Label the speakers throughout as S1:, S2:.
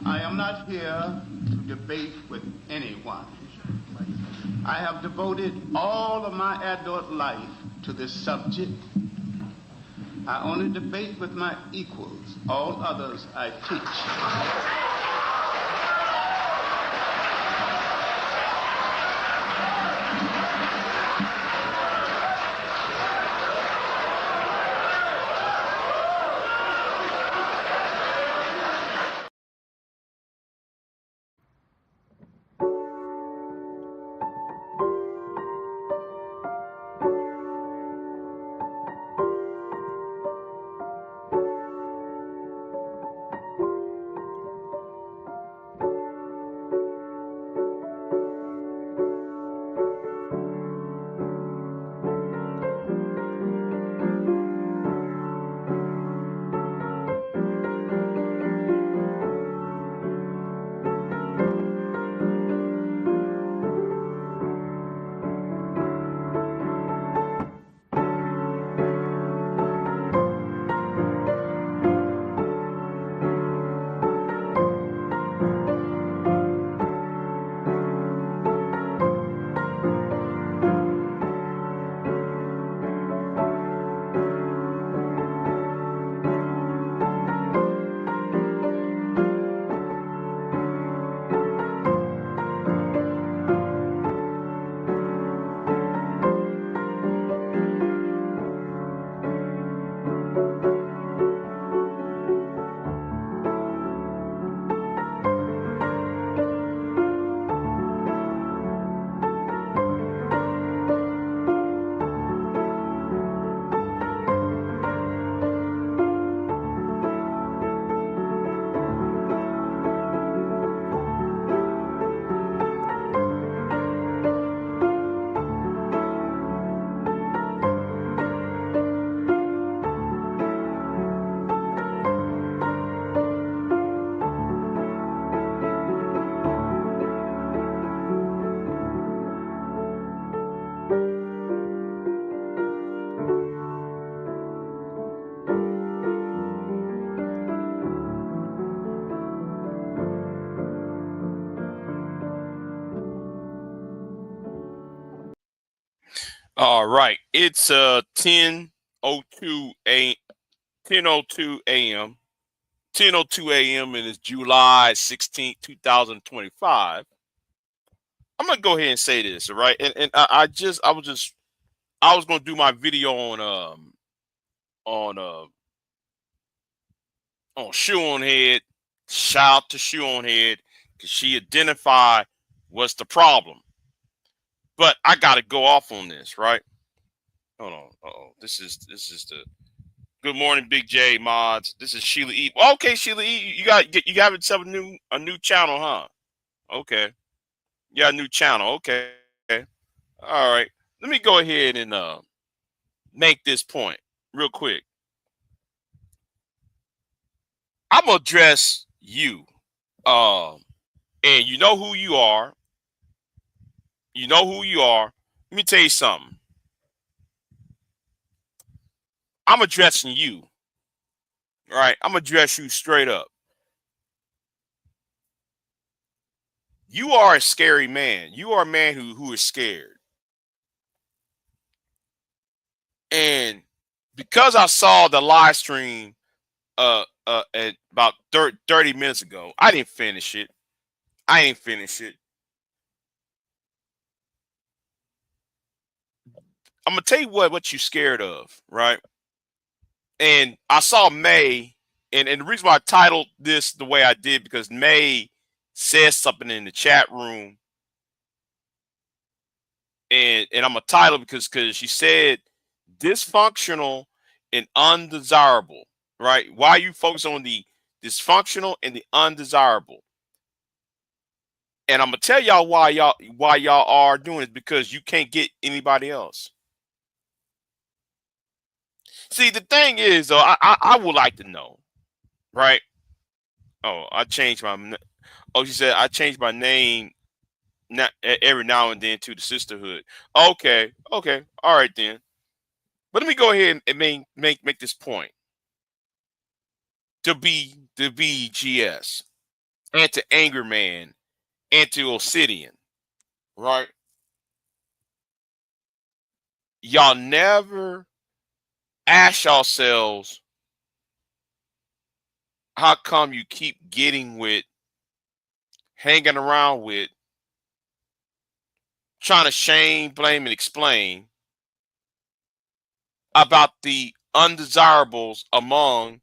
S1: I am not here to debate with anyone. I have devoted all of my adult life to this subject. I only debate with my equals. All others I teach.
S2: All right, it's 10:02 a 10:02 a.m. 10:02 a.m. and it's July 16th, 2025. I'm gonna go ahead and say this, all right? And I was gonna do my video on uh on Shoe on Head. Shout out to Shoe on Head because she identified what's the problem. But I gotta go off on this, right? Hold on. Uh-oh. This is the good morning, Big J mods. This is Sheila E. Okay, Sheila E. You have yourself a new channel, huh? Okay. You got a new channel. Okay. All right. Let me go ahead and make this point real quick. I'm gonna address you. And you know who you are. You know who you are. Let me tell you something. I'm addressing you. All right. I'm gonna address you straight up. You are a scary man. You are a man who is scared. And because I saw the live stream at about 30 minutes ago, I didn't finish it. I'm gonna tell you what you're scared of, right? And I saw May, and the reason why I titled this the way I did because May said something in the chat room, and I'm gonna title because she said dysfunctional and undesirable, right? Why you focus on the dysfunctional and the undesirable? And I'm gonna tell y'all why y'all are doing it because you can't get anybody else. See, the thing is, though, I would like to know, right? Oh, I changed my. Oh, she said I changed my name not every now and then to the sisterhood. Okay, all right then. But let me go ahead and make this point to be the BGS. anti-anger man, anti-obsidian, right? Y'all never ask yourselves, how come you keep getting with, hanging around with, trying to shame, blame, and explain about the undesirables among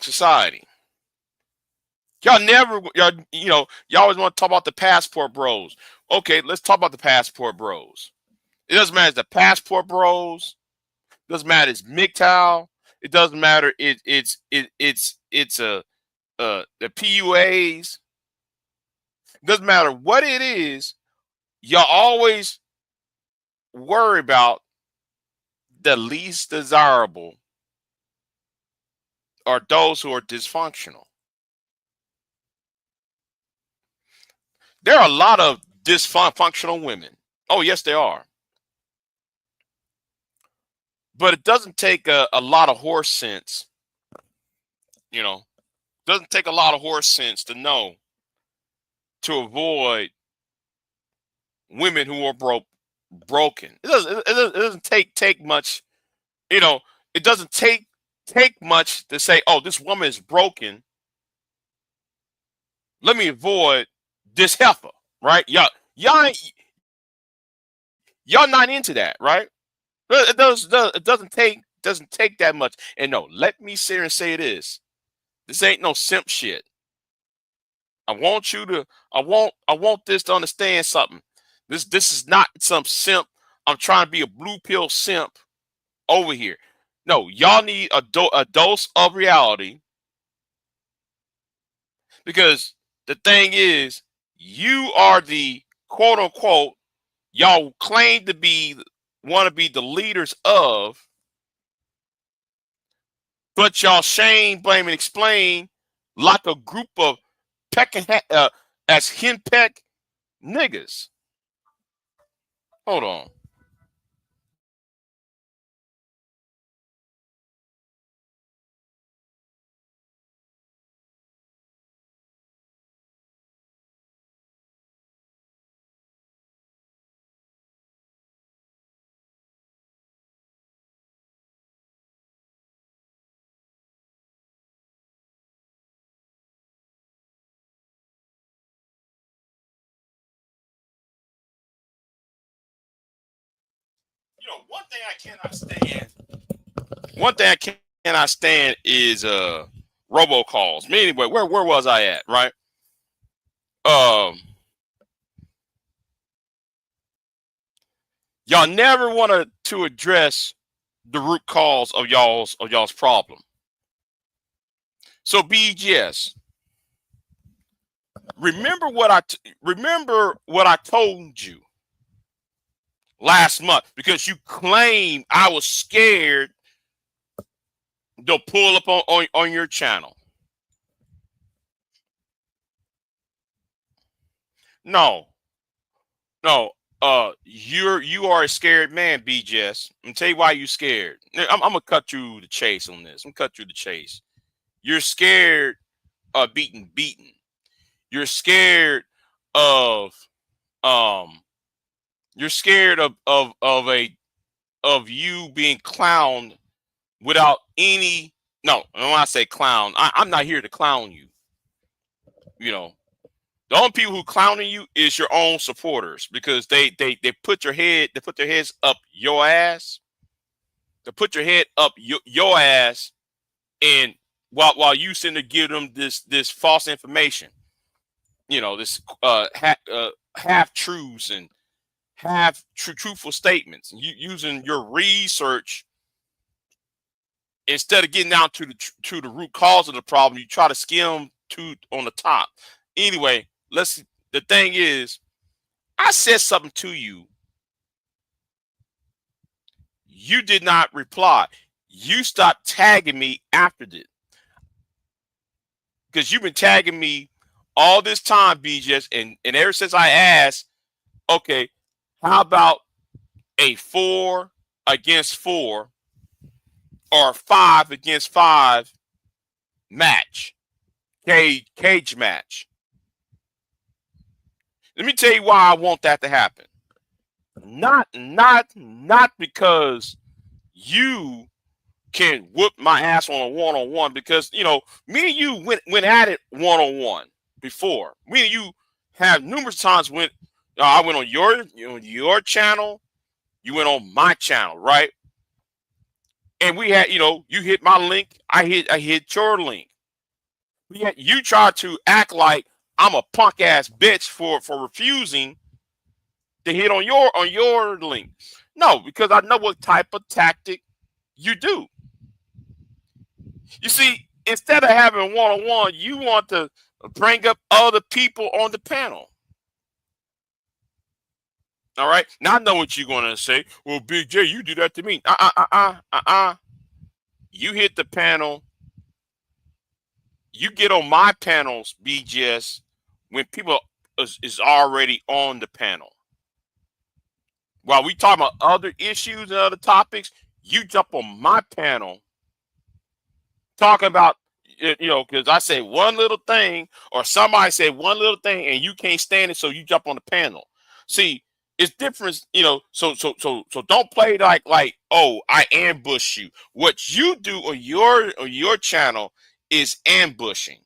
S2: society? Y'all never, y'all always want to talk about the passport bros. Okay, let's talk about the passport bros. It doesn't matter if the passport bros. It doesn't matter it's MGTOW. It doesn't matter it's the PUAs. It doesn't matter what it is. Y'all always worry about the least desirable or those who are dysfunctional. There are a lot of dysfunctional women. Oh, yes, there are. But it doesn't take a lot of horse sense, you know, doesn't take a lot of horse sense to know to avoid women who are broken. It doesn't take much, you know, it doesn't take much to say, oh, this woman is broken. Let me avoid this heifer, right? Y'all not into that, right? It doesn't take that much. And no, let me sit here and say this. This ain't no simp shit. I want you to I want this to understand something. This is not some simp. I'm trying to be a blue pill simp over here. No, y'all need a dose of reality, because the thing is, you are the quote unquote, y'all claim to be, want to be the leaders of, but y'all shame, blame, and explain like a group of pecking as henpeck niggas. Hold on. One thing I cannot stand. One thing I cannot stand is robocalls. Me anyway, where was I at? Right. Um, y'all never wanted to address the root cause of y'all's problem. So BGS, remember what I told you last month, because you claimed I was scared to pull up on your channel. No, no. You are a scared man, BGS. I'm gonna tell you why you scared. I'm gonna cut you the chase on this. I'm gonna cut you the chase. You're scared of being beaten. You're scared of um. You're scared of you being clowned without any. No, when I say clown, I'm not here to clown you. You know, the only people who clowning you is your own supporters, because they put their heads up your ass. They put your head up your ass, and while you sitting to give them this false information, this half truths and half truthful statements, and you using your research instead of getting down to the root cause of the problem. You try to skim to on the top. Anyway, the thing is, I said something to you. You did not reply. You stopped tagging me after this, because you've been tagging me all this time, BJS, and ever since I asked, okay, how about a 4 against 4 or 5 against 5 match, cage match. Let me tell you why I want that to happen. Not because you can whoop my ass on a one-on-one, because me and you went at it one-on-one before. Me and you have numerous times I went on your channel, you went on my channel, right? And we had, you hit my link, I hit your link. But yet you try to act like I'm a punk ass bitch for refusing to hit on your link. No, because I know what type of tactic you do. You see, instead of having one-on-one, you want to bring up other people on the panel. All right. Now I know what you're going to say. Well, Big J, you do that to me. You hit the panel. You get on my panels, BGS, when people is already on the panel. While we talk about other issues and other topics, you jump on my panel talking about, because I say one little thing or somebody say one little thing and you can't stand it, so you jump on the panel. See, it's different, so don't play like, oh, I ambush you. What you do on your channel is ambushing.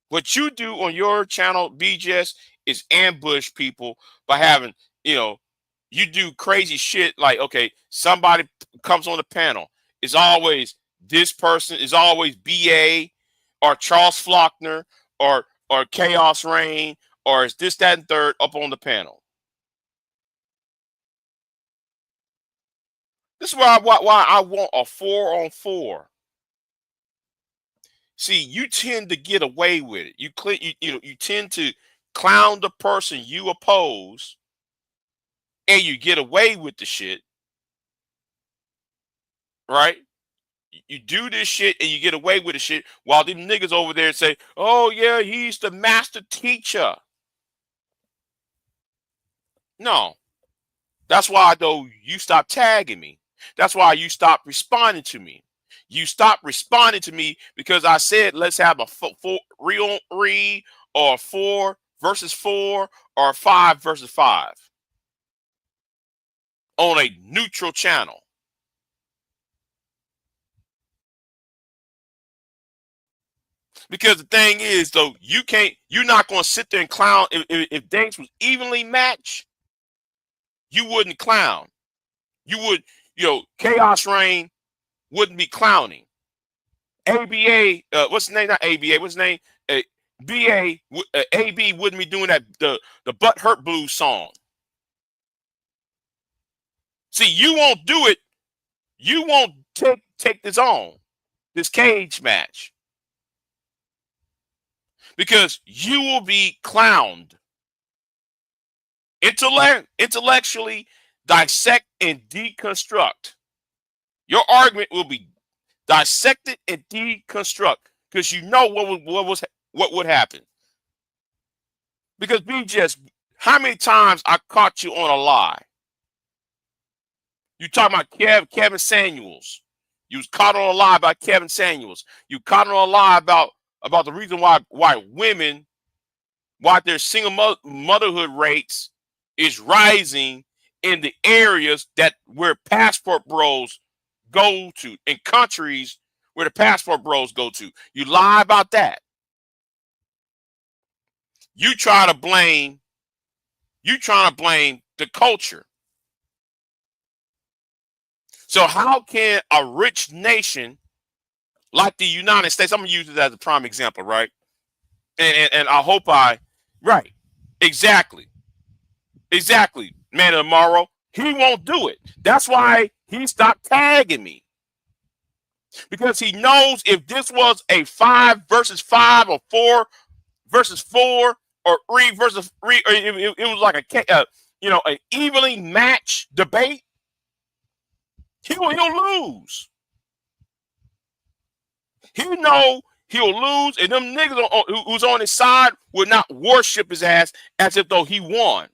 S2: What you do on your channel, BGS, is ambush people by having, you do crazy shit like, okay, somebody comes on the panel. It's always this person, is always BA or Charles Flockner or Chaos Rain, or is this, that, and third up on the panel. This is why I want a 4-on-4. See, you tend to get away with it. You tend to clown the person you oppose, and you get away with the shit, right? You do this shit and you get away with the shit, while them niggas over there say, "Oh yeah, he's the master teacher." No, that's why though you stop tagging me. That's why you stop responding to me. You stop responding to me because I said let's have a 3-on-3 or 4 versus 4 or 5 versus 5 on a neutral channel. Because the thing is, though, you're not going to sit there and clown. If things was evenly matched, you wouldn't clown. You would, Chaos Rain wouldn't be clowning. ABA, what's his name? Not ABA, what's his name? BA, AB wouldn't be doing that, the Butt Hurt Blues song. See, you won't do it. You won't take this on, this cage match. Because you will be clowned. Intellectually dissect and deconstruct. Your argument will be dissected and deconstruct, because you know what would happen. Because BJS, how many times I caught you on a lie? You talking about Kevin Samuels. You was caught on a lie about Kevin Samuels. You caught on a lie about the reason why women, why their single motherhood rates is rising in the areas where passport bros go to, in countries where the passport bros go to. You lie about that. You trying to blame the culture. So how can a rich nation like the United States, I'm gonna use it as a prime example, right? And I hope right. Exactly. Man of tomorrow, he won't do it. That's why he stopped tagging me. Because he knows if this was a 5 versus 5 or 4 versus 4 or 3 versus 3, or it was like an evenly matched debate, he'll lose. He know he'll lose, and them niggas who's on his side will not worship his ass as if though he won.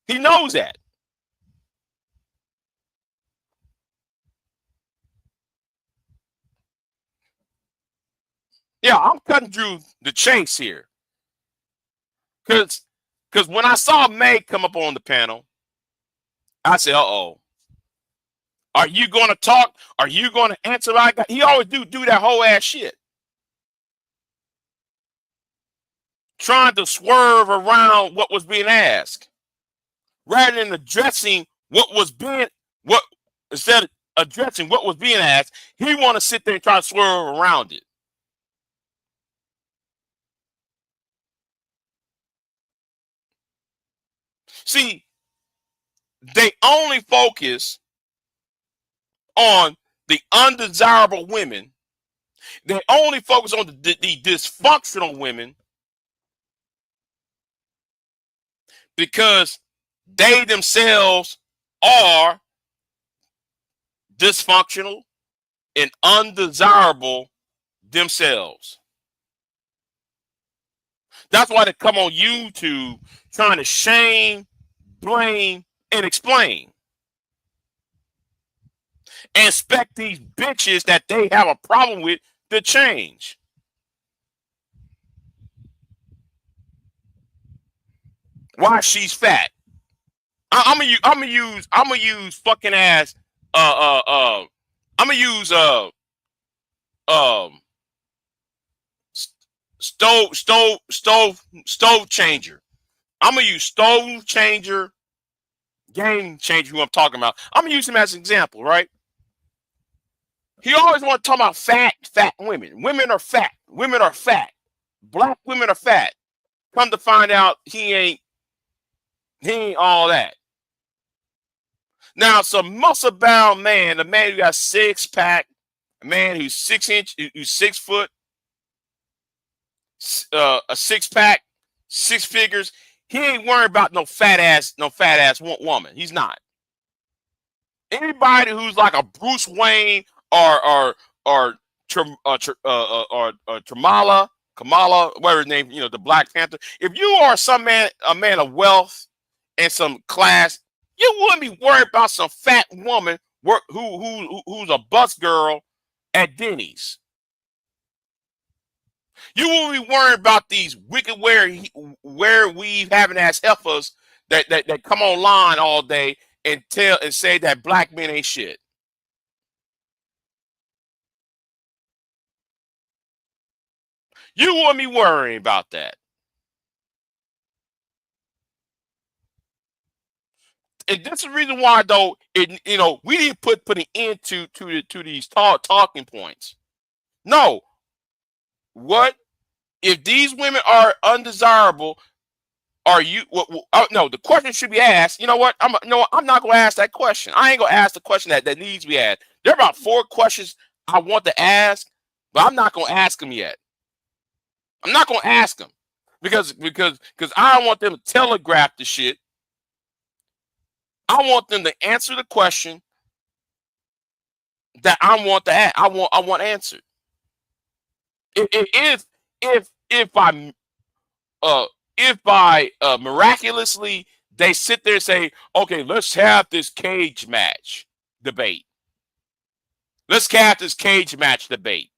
S2: He knows that. Yeah, I'm cutting through the chase here. Because when I saw May come up on the panel, I said, uh-oh. Are you going to talk? Are you going to answer? He always do that whole ass shit. Trying to swerve around what was being asked. Rather than addressing what instead of addressing what was being asked, he want to sit there and try to swerve around it. See, they only focus on the undesirable women. They only focus on the dysfunctional women because they themselves are dysfunctional and undesirable themselves. That's why they come on YouTube trying to shame, blame, and explain. And expect these bitches that they have a problem with to change. Why she's fat. I'm gonna use fucking ass I'm gonna use um stove changer. I'm gonna use stove changer, game changer, who I'm talking about. I'm gonna use him as an example, right? He always want to talk about fat women. Women are fat. Women are fat. Black women are fat. Come to find out, he ain't all that. Now, some muscle-bound man, a man who got 6-pack, a man who's 6 inch, who's 6 foot, a 6-pack, 6 figures. He ain't worried about no fat ass woman. He's not. Anybody who's like a Bruce Wayne or Kamala, whatever his name, the Black Panther. If you are a man of wealth and some class, you wouldn't be worried about some fat woman who's a bus girl at Denny's. You wouldn't be worried about these wicked wear weave having ass heifers that come online all day and say that black men ain't shit. You wouldn't be worrying about that. And that's the reason why, though, we didn't put an end to these talking points. No. What if these women are undesirable? Are you? No, the question should be asked. You know what? I'm not going to ask that question. I ain't going to ask the question that needs to be asked. There are about 4 questions I want to ask, but I'm not going to ask them yet. I'm not going to ask them because I don't want them to telegraph the shit. I want them to answer the question that I want to ask. I want answered. If by miraculously they sit there and say, okay, let's have this cage match debate. Let's have this cage match debate.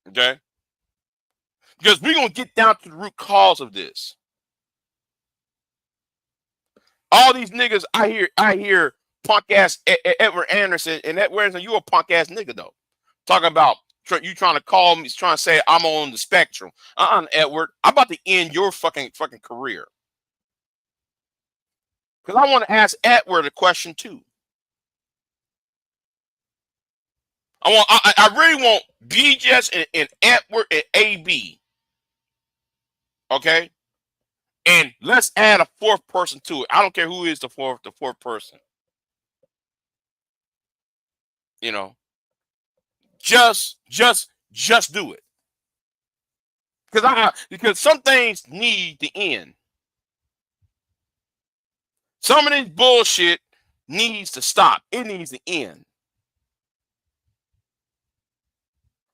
S2: Okay? Because we're going to get down to the root cause of this. All these niggas, I hear punk ass Edward Anderson, and Edward Anderson, you a punk ass nigga though. Talking about you trying to call me, trying to say I'm on the spectrum. Edward, I'm about to end your fucking career. Because I want to ask Edward a question too. I really want BJS and Edward and AB. Okay? And let's add a 4th person to it. I don't care who is the fourth person. Just do it. Because some things need to end. Some of this bullshit needs to stop. It needs to end.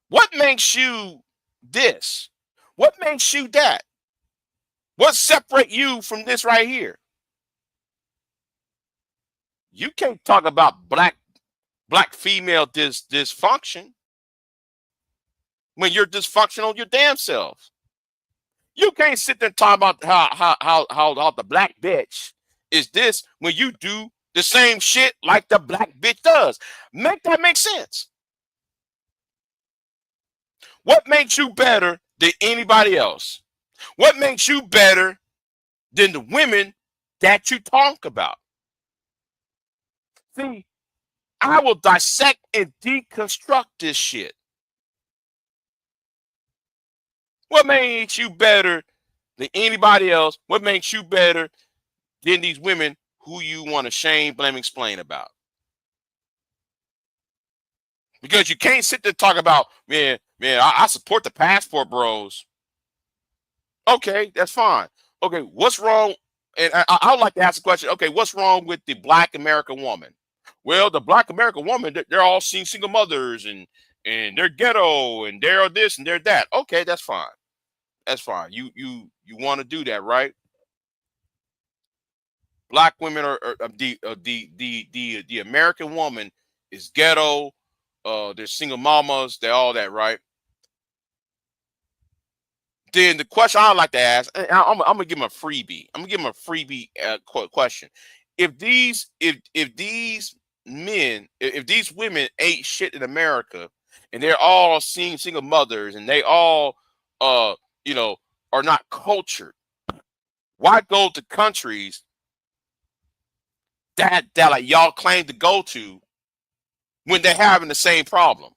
S2: What makes you this? What makes you that? What separates you from this right here? You can't talk about black female dysfunction. when you're dysfunctional your damn self. You can't sit there and talk about how the black bitch is this when you do the same shit like the black bitch does. Make that make sense. What makes you better than anybody else? What makes you better than the women that you talk about? See, I will dissect and deconstruct this shit. What makes you better than anybody else? What makes you better than these women who you want to shame, blame, explain about? Because you can't sit there and talk about, I support the passport bros. Okay, that's fine. Okay, what's wrong? And I would like to ask the question, okay, what's wrong with the black American woman? Well, the black American woman, they're all single mothers and they're ghetto and they're this and they're that. Okay, that's fine. That's fine. You want to do that, right? Black women are the American woman is ghetto. They're single mamas. They're all that, right? Then the question I like to ask, and I'm gonna give them a freebie. I'm gonna give them a freebie question. If these men, if these women ain't shit in America, and they're all single mothers, and they all you know are not cultured, why go to countries that like y'all claim to go to when they're having the same problem?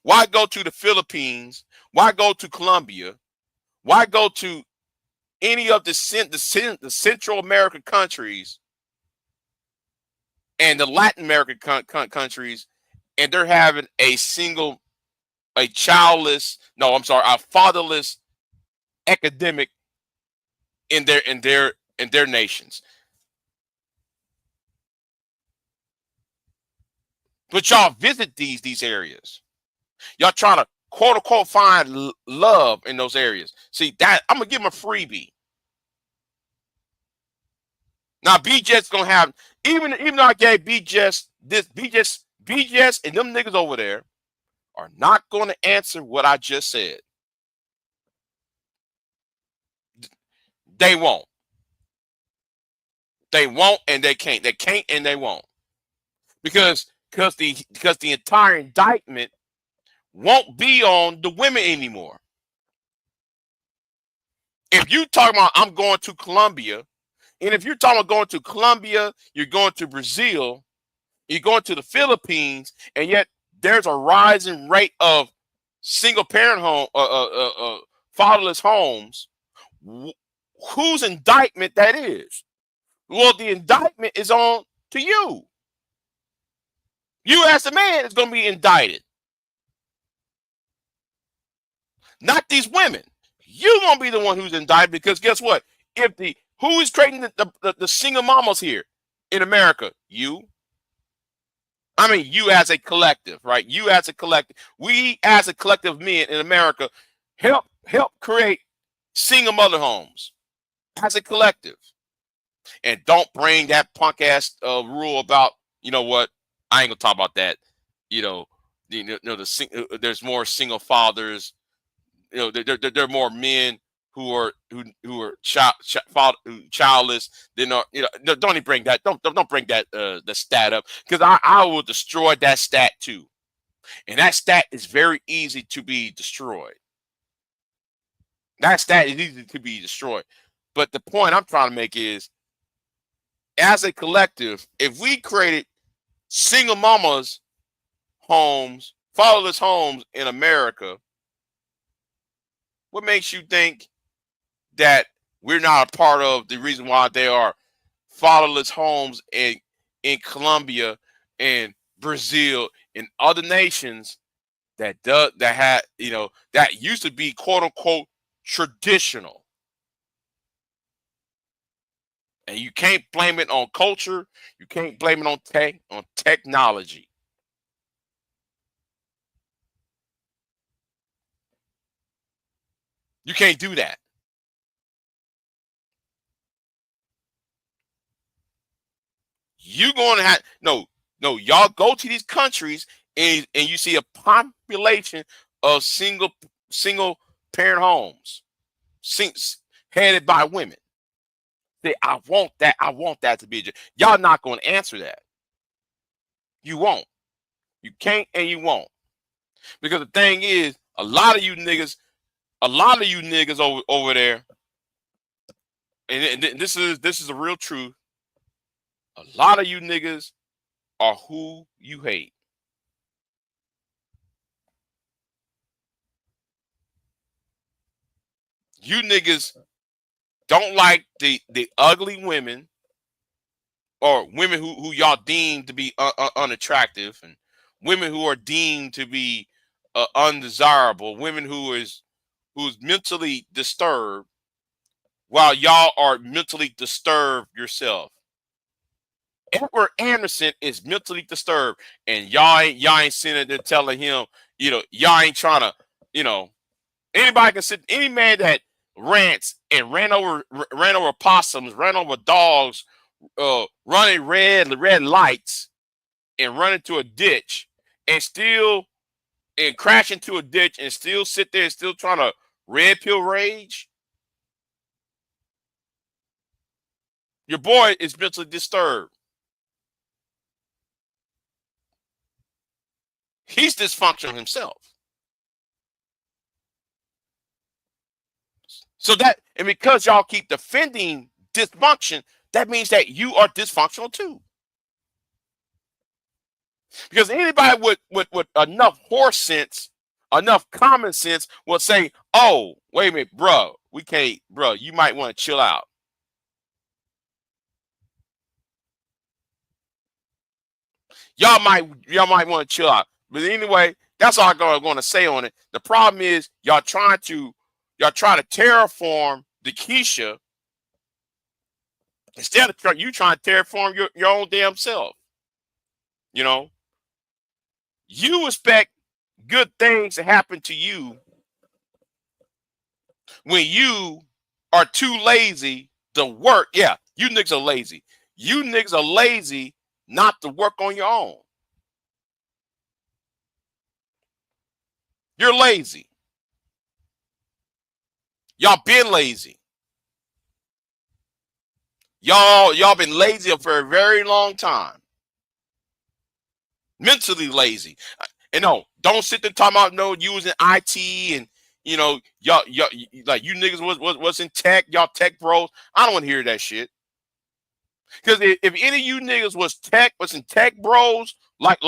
S2: Why go to the Philippines? Why go to Colombia? Why go to any of the Central American countries and the Latin American countries, and they're having a fatherless academic in their nations? But y'all visit these areas. Y'all trying to quote unquote find love in those areas. See that I'm gonna give them a freebie. Now BJ's gonna have even though I gave BJ's this BJ's and them niggas over there are not gonna answer what I just said. They won't. They won't and they can't. They can't and they won't. Because the entire indictment won't be on the women anymore. If you talking about I'm going to Colombia, and if you're talking about going to Colombia, you're going to Brazil, you're going to the Philippines, and yet there's a rising rate of single parent fatherless homes. Whose indictment that is? Well, the indictment is on to you. You as a man is going to be indicted. Not these women. You're going to be the one who's indicted because guess what? Who is creating the single mamas here in America? You. I mean, you as a collective, right? You as a collective. We as a collective of men in America help create single mother homes as a collective. And don't bring that punk ass rule about, you know what? I ain't gonna talk about that. There's more single fathers. There are more men who are childless than are. Don't even bring that. Don't bring that the stat up because I will destroy that stat too, and that stat is very easy to be destroyed. That stat is easy to be destroyed, but the point I'm trying to make is, as a collective, if we created single mamas homes, fatherless homes in America, what makes you think that we're not a part of the reason why there are fatherless homes in Colombia and Brazil and other nations that used to be quote unquote traditional? And you can't blame it on culture. You can't blame it on technology. You can't do that. You going to have no. Y'all go to these countries and you see a population of single parent homes headed by women. Say, I want that. I want that to be a job. Y'all not going to answer that. You won't. You can't and you won't. Because the thing is, a lot of you niggas over there, and this is a real truth. A lot of you niggas are who you hate. You niggas don't like the ugly women or women who y'all deem to be unattractive, and women who are deemed to be undesirable, women who's mentally disturbed, while y'all are mentally disturbed yourself. Edward Anderson is mentally disturbed, and y'all ain't sitting there telling him, y'all ain't trying to, anybody can sit, any man that rants and ran over possums, ran over dogs, running red lights, and run into a ditch, and crash into a ditch, and still sit there and still trying to red pill rage. Your boy is mentally disturbed. He's dysfunctional himself. So and because y'all keep defending dysfunction, that means that you are dysfunctional too. Because anybody with enough horse sense, enough common sense will say, oh, wait a minute, bro, we can't, bro, you might want to chill out. Y'all might want to chill out. But anyway, that's all I'm going to say on it. The problem is y'all try to terraform the Keisha instead of you trying to terraform your own damn self. You expect good things to happen to you when you are too lazy to work. Yeah, you niggas are lazy. You niggas are lazy not to work on your own. You're lazy. Y'all been lazy. Y'all been lazy for a very long time. Mentally lazy. And no, don't sit there talking about using IT and y'all like you niggas was in tech, y'all tech bros. I don't want to hear that shit. Because if any of you niggas was in tech bros, like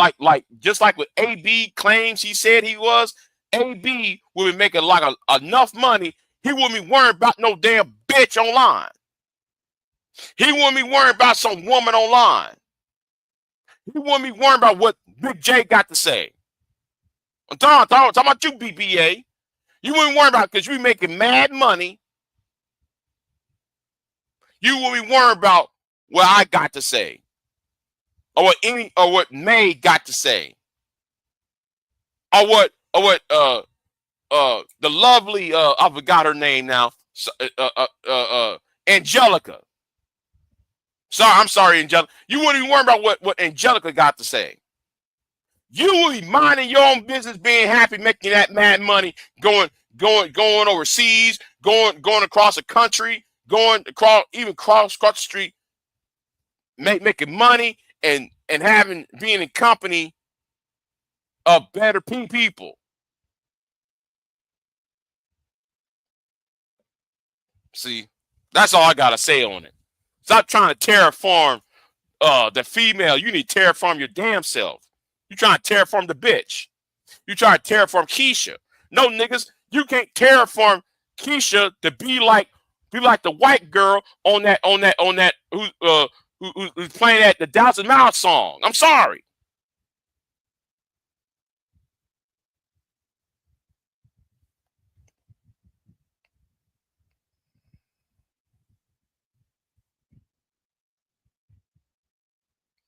S2: just like what AB claims he said he was, AB would be making like enough money. He wouldn't be worried about no damn bitch online. He wouldn't be worried about some woman online. He wouldn't be worried about what Big J got to say. I'm talking about you, BBA. You wouldn't worry about it because you be making mad money. You wouldn't be worried about what I got to say. Or what May got to say. Or what the lovely I forgot her name now. Angelica. I'm sorry, Angelica. You wouldn't even worry about what Angelica got to say. You will be minding your own business, being happy, making that mad money, going overseas, going across the country, going across the street, making money and being in company of better people. See, that's all I gotta say on it. Stop trying to terraform the female. You need to terraform your damn self. You trying to terraform the bitch. You trying to terraform Keisha. No, niggas, you can't terraform Keisha to be like the white girl on that who's playing at the Thousand Miles song. I'm sorry.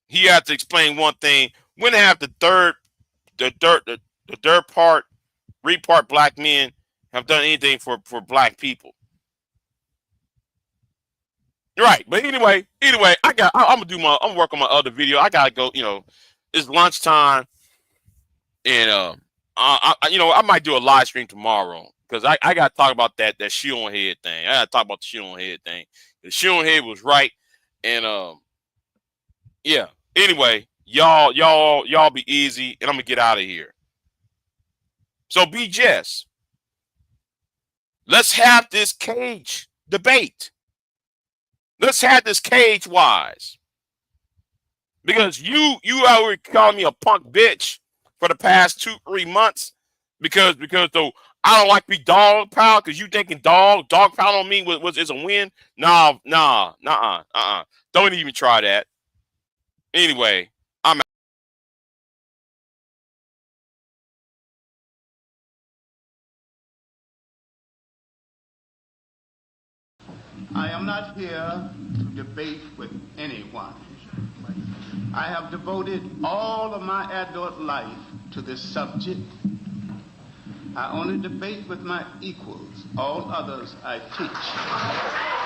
S2: He had to explain one thing. When have the third part black men have done anything for black people? Right, but anyway, I'm gonna work on my other video. I gotta go. It's lunchtime. And I might do a live stream tomorrow because I got to talk about that shoe on head thing. I got to talk about the shoe on head thing. The shoe on head was right, and yeah. Anyway, y'all be easy, and I'm gonna get out of here. So be just. Let's have this cage debate. Let's have this cage wise. Because you already calling me a punk bitch for the past 2-3 months because though I don't like to be dog pound because you thinking dog pound on me is a win. Nah. Don't even try that. Anyway, I'm
S1: I am not here to debate with anyone. I have devoted all of my adult life to this subject. I only debate with my equals. All others I teach.